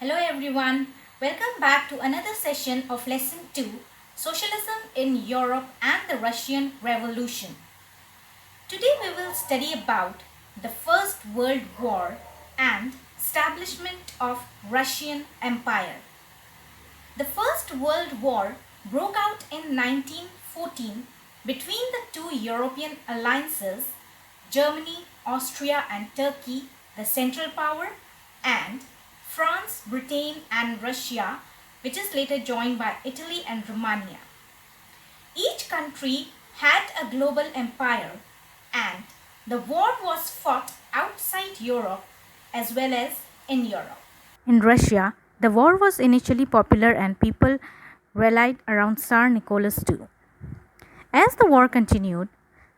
Hello everyone, welcome back to another session of Lesson 2, Socialism in Europe and the Russian Revolution. Today we will study about the First World War and establishment of Russian Empire. The First World War broke out in 1914 between the two European alliances, Germany, Austria and Turkey, the Central Power, and France, Britain and Russia, which is later joined by Italy and Romania. Each country had a global empire and the war was fought outside Europe as well as in Europe. In Russia, the war was initially popular and people rallied around Tsar Nicholas II. As the war continued,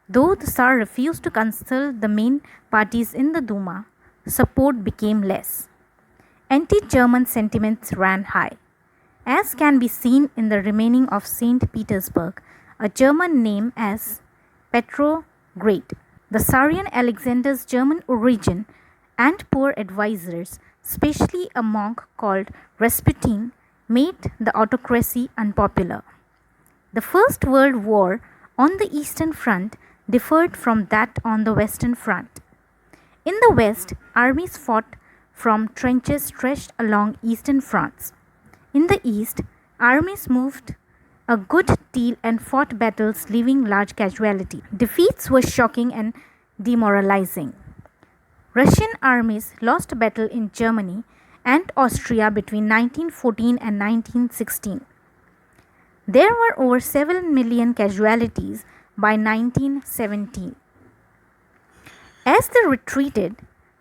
though the Tsar refused to consult the main parties in the Duma, support became less. Anti-German sentiments ran high, as can be seen in the remaining of St. Petersburg, a German name as Petrograd. The Tsarian Alexander's German origin and poor advisors, especially a monk called Rasputin, made the autocracy unpopular. The First World War on the Eastern Front differed from that on the Western Front. In the West, armies fought from trenches stretched along eastern fronts. In the east, armies moved a good deal and fought battles, leaving large casualties. Defeats were shocking and demoralizing. Russian armies lost a battle in Germany and Austria between 1914 and 1916. There were over 7 million casualties by 1917. As they retreated,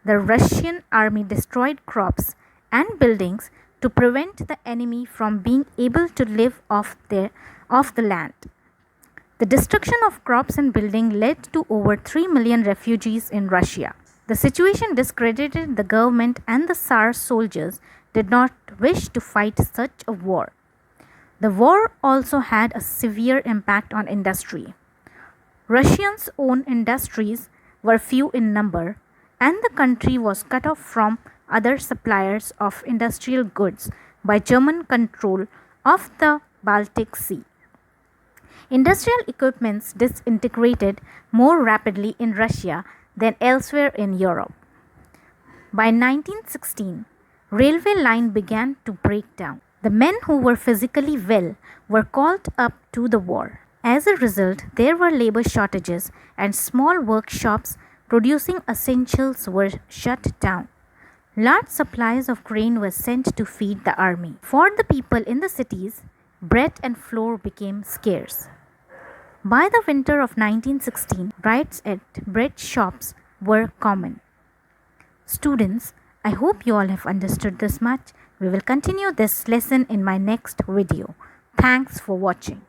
the Russian army destroyed crops and buildings to prevent the enemy from being able to live off the land. The destruction of crops and buildings led to over 3 million refugees in Russia. The situation discredited the government and the Tsar's soldiers did not wish to fight such a war. The war also had a severe impact on industry. Russians' own industries were few in number, and the country was cut off from other suppliers of industrial goods by German control of the Baltic Sea. Industrial equipments disintegrated more rapidly in Russia than elsewhere in Europe. By 1916, railway line began to break down. The men who were physically well were called up to the war. As a result, there were labor shortages and small workshops producing essentials were shut down. Large supplies of grain were sent to feed the army. For the people in the cities, bread and flour became scarce. By the winter of 1916, riots at bread shops were common. Students, I hope you all have understood this much. We will continue this lesson in my next video. Thanks for watching.